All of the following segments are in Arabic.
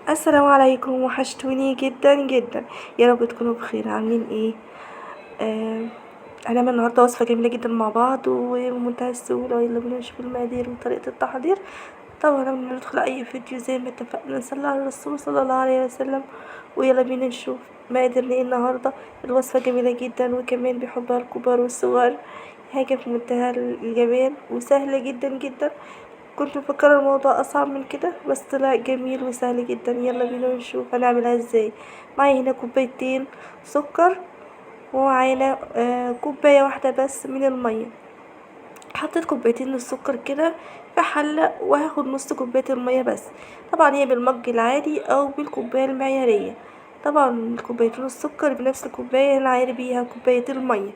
السلام عليكم، وحشتوني جدا جدا. يا رب تكونوا بخير. عاملين ايه؟ آه هنعمل النهارده وصفه جميله جدا مع بعض ومنتهى السهوله. يلا بينا نشوف المقادير وطريقه التحضير. طبعا قبل ما ندخل اي فيديو زي ما اتفقنا نصلي على الرسول صلى الله عليه وسلم. ويلا بينا نشوف مقاديرنا ايه النهارده. الوصفه جميله جدا وكمان بيحبها الكبار والصغار. حاجه في منتهى الجمال وسهله جدا جدا. كنت مفكرة الموضوع أصعب من كده بس طلع جميل وسهل جدا. يلا بينا نشوف هنعملها ازاي. معايا هنا كوبايتين سكر، ومعانا كوباية واحدة بس من المية. حطيت كوبايتين السكر كده في حلة، وهاخد نص كوباية المية بس. طبعا هي بالمج العادي أو بالكوباية المعيارية. طبعا كوبايتين السكر بنفس الكوباية اللي هنعاير بيها كوباية المية.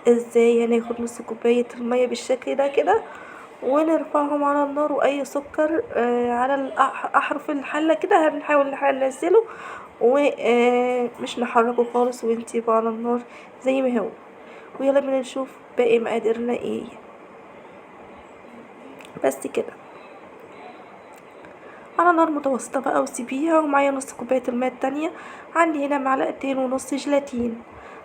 ازاي؟ هناخد نص كوباية المية بالشكل ده كده، ونرفعهم على النار. واي سكر على احرف الحله كده هنحاول ننزله، ومش نحركه خالص ونسيبه على النار زي ما هو. ويلا بينا نشوف باقي مقاديرنا ايه. بس كده على نار متوسطه بقى وسيبيها. ومعايا نص كوبايه الماء التانية. عندي هنا معلقتين ونص جيلاتين.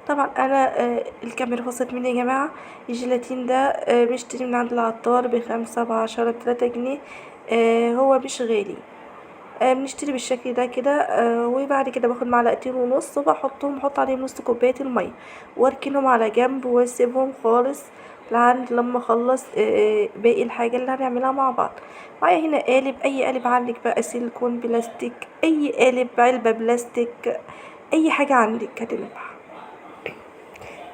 طبعا انا الكاميرا فصلت مني يا جماعه. الجيلاتين ده بشتري من عند العطار ب5 ب10 ب3 جنيه. هو مش غالي. بنشتري بالشكل ده كده. وبعد كده باخد معلقتين ونص بحط عليهم نص كوبايه الميه، واركنهم على جنب واسيبهم خالص لما اخلص باقي الحاجه اللي هنعملها مع بعض. معايا هنا قالب، اي قالب عندك بقى، سيليكون، بلاستيك، اي قالب، علبه بلاستيك، اي حاجه عندك هتنفع.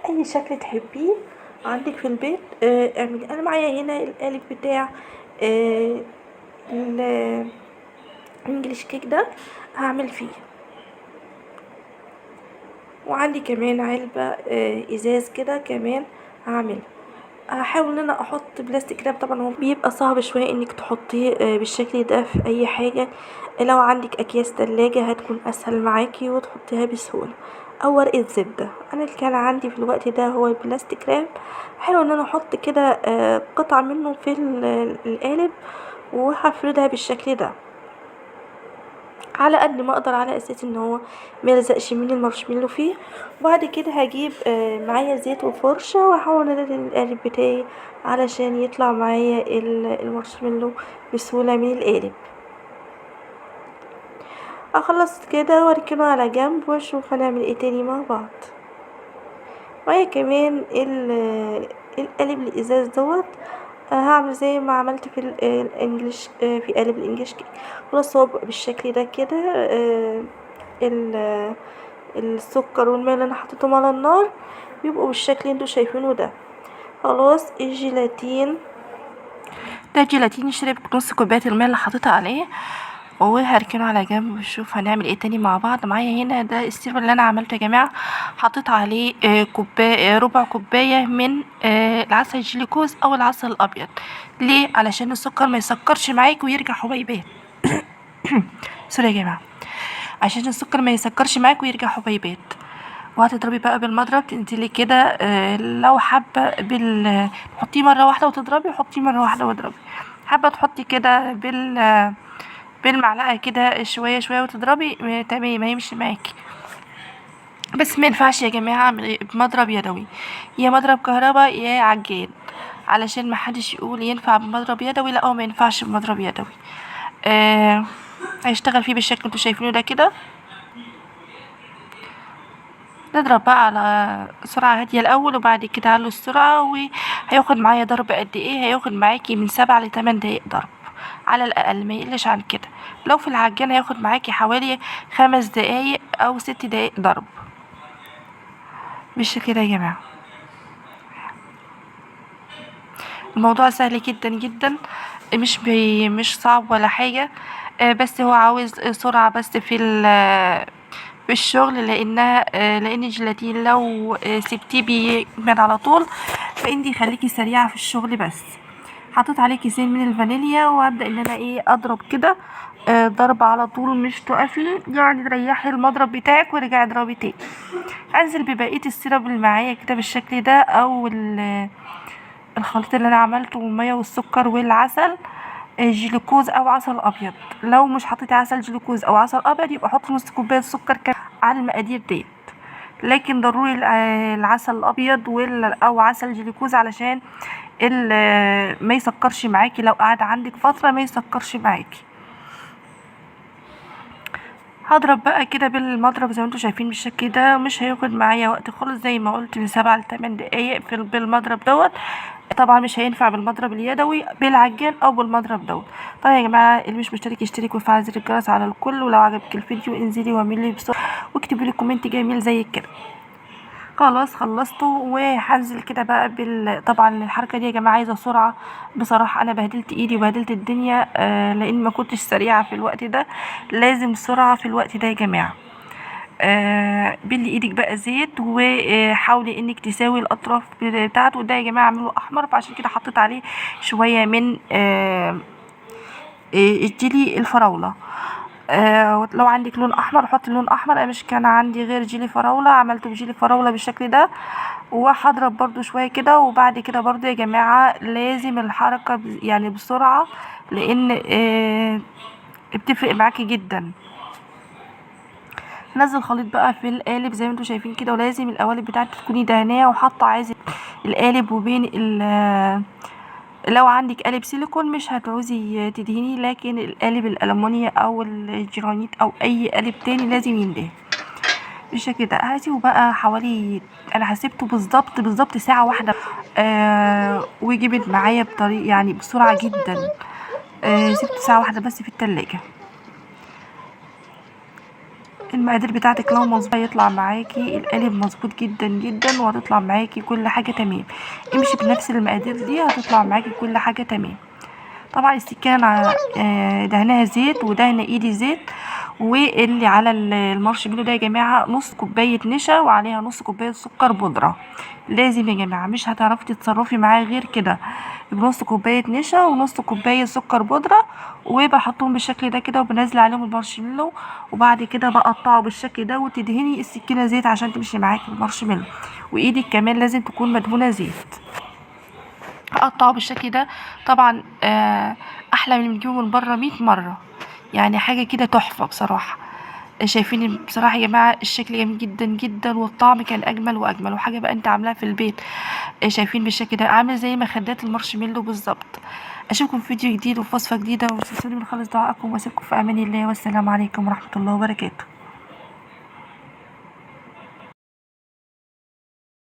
اي شكل تحبيه عندك في البيت اعملي. انا معايا هنا القالب بتاع آه، الانجليش كيك ده هعمل فيه. وعندي كمان علبة ازاز كده كمان هعملها. هحاول ان انا احط بلاستيك راب. طبعا هو بيبقى صعب شوية انك تحطيه بالشكل ده في اي حاجة. لو عندك اكياس تلاجة هتكون اسهل معاكي وتحطيها بسهولة، او ورقة زبدة. انا اللي كان عندي في الوقت ده هو البلاستيك راب. حلو ان انا احط كده قطع منه في القالب، وهفردها بالشكل ده على قد ما اقدر، على اساس ان هو ما يلزقش مني المارشميلو فيه. وبعد كده هجيب معايا زيت وفرشة، واحاول ادهن القالب بتاعي علشان يطلع معايا المارشميلو بسهولة من القالب. اخلص كده واركنه على جنب واشوف هنعمل ايه تاني مع بعض. معايا كمان القالب الازاز دوت. هعمل زي ما عملت في الانجليش في قالب الانجليش كيك. خلاص هو بقى بالشكل ده كده. ال- السكر والماء اللي انا حطيتهم على النار بيبقوا بالشكل اللي انتوا شايفينه ده. خلاص الجيلاتين ده جيلاتين شرب نص كوبايه الماء اللي حطيتها عليه، وهركنه على جنب ونشوف هنعمل ايه تاني مع بعض. معايا هنا ده السيرب اللي انا عملته يا جماعه. حطيت عليه كوبايه ربع كوبايه من العسل الجلوكوز او العسل الابيض. ليه؟ علشان السكر ما يسكرش معاك ويرجع حبيبات. سوري يا جماعه. عشان السكر ما يسكرش معاك ويرجع حبيبات. وهتضربي بقى بالمضرب تنزلي كده. لو حابه حطيه مره واحده وتضربي، حطيه مره واحده واضربي. حابه تحطي كده بالمعلقه كده شويه شويه وتضربي تمام هيمشي معاكي. بس ما ينفعش يا جماعه اعمل بمضرب يدوي، يا مضرب كهرباء يا عجان، علشان ما حدش يقول ينفع بمضرب يدوي. لا، هو ما ينفعش بمضرب يدوي. آه هيشتغل فيه بالشكل اللي انتوا شايفينه ده كده. نضرب بقى على سرعة هادية الأول، وبعد كده على السرعة. وهياخد معايا ضرب قد ايه؟ هياخد معاكي من 7 ل8 دقايق ضرب على الأقل، ما يقلش عن كده. لو في العجان هياخد معاكي حوالي 5 دقايق أو 6 دقايق ضرب. بالشكل ده يا جماعة. الموضوع سهل جدا جدا، مش صعب ولا حاجة. بس هو عاوز سرعة بس في الشغل، لان الجيلاتين لو سبتيه بيجمد على طول، فانتي خليكي سريعة في الشغل بس. حطيت عليه كيسين من الفانيليا، وابدا ان انا اضرب كده ضرب على طول، مش تقفي يعني، تريحي المضرب بتاعك ورجعي اضربي تاني. انزل ببقيه السيرب اللي معايا كده بالشكل ده، او الخليط اللي انا عملته، والميه والسكر والعسل. جلوكوز او عسل ابيض. لو مش حطيتي عسل جلوكوز او عسل ابيض يبقى حطي نص كوبايه سكر على المقادير ديت. لكن ضروري العسل الابيض او عسل جلوكوز علشان ما يسكرش معاكي، لو قعد عندك فتره ما يسكرش معاكي. هضرب بقى كده بالمضرب زي ما انتوا شايفين بالشكل ده، مش هياخد معايا وقت خالص، زي ما قلت من 7 ل 8 دقايق بالمضرب دوت. طبعا مش هينفع بالمضرب اليدوي، بالعجان او بالمضرب دوت. طيب يا جماعه، اللي مش مشترك يشترك ويفعل زر الجرس على الكل، ولو عجبك الفيديو انزلي واعملي بسرعه واكتبي لي كومنت جميل زي كده. خلاص خلصته، وهنزل كده بقى طبعا الحركه دي يا جماعه عايزه سرعه. بصراحه انا بهدلت ايدي وبهدلت الدنيا، لان ما كنتش سريعه في الوقت ده. لازم سرعه في الوقت ده يا جماعه. بلي ايدك بقى زيت، وحاولي انك تساوي الاطراف بتاعته. ده يا جماعه اعمله احمر، فعشان كده حطيت عليه شويه من الجيلي الفراوله. لو عندك لون احمر حطي لون احمر. انا مش كان عندي غير جيلي فراوله، عملته بجيلي فراوله بالشكل ده. وهضرب برضو شويه كده، وبعد كده برضو يا جماعه لازم الحركه يعني بسرعه، لان بتفرق معاكي جدا. نزل خليط بقى في القالب زي ما انتوا شايفين كده، ولازم القوالب بتاعتك تكوني دهناه وحاطه عايزه القالب وبين لو عندك قالب سيليكون مش هتعوزي تدهني، لكن القالب الالومنيا او الجرانيت او اي قالب تاني لازم يندهن بالشكل ده. هسيبه بقى حوالي، انا حسبته بالظبط ساعه واحده. وجبت معايا بطريقه يعني بسرعه جدا. سبته ساعه واحده بس في التلاجة. المقادير بتاعتك لو مظبوطه يطلع معاكي القالب مظبوط جدا جدا، وهتطلع معاكي كل حاجه تمام. امشي بنفس المقادير دي هتطلع معاكي كل حاجه تمام. طبعا السكانه دهنها زيت ودهنه ايدي زيت. واللي على المارشميلو ده يا جماعه نص كوبايه نشا وعليها نص كوبايه سكر بودره. لازم يا جماعه، مش هتعرفي تتصرفي معاه غير كده. بنص كوبايه نشا ونص كوبايه سكر بودره، وبحطهم بالشكل ده كده، وبنزل عليهم المارشميلو، وبعد كده بقطعه بالشكل ده. وتدهني السكينه زيت عشان تمشي معاكي المارشميلو، وايدك كمان لازم تكون مدهونه زيت. هقطعه بالشكل ده. طبعا احلى من اللي بنجيبه من بره 100 مره، يعني حاجه كده تحفه بصراحه. شايفين بصراحه يا جماعه الشكل جميل جدا جدا، والطعم كان اجمل واجمل، وحاجه بقى انت عاملاها في البيت. شايفين بالشكل ده عامل زي مخدات المارشميلو بالظبط. اشوفكم في فيديو جديد وفي وصفه جديده، وتسلموا من خالص دعائكم، واسيبكم في امان الله، والسلام عليكم ورحمه الله وبركاته.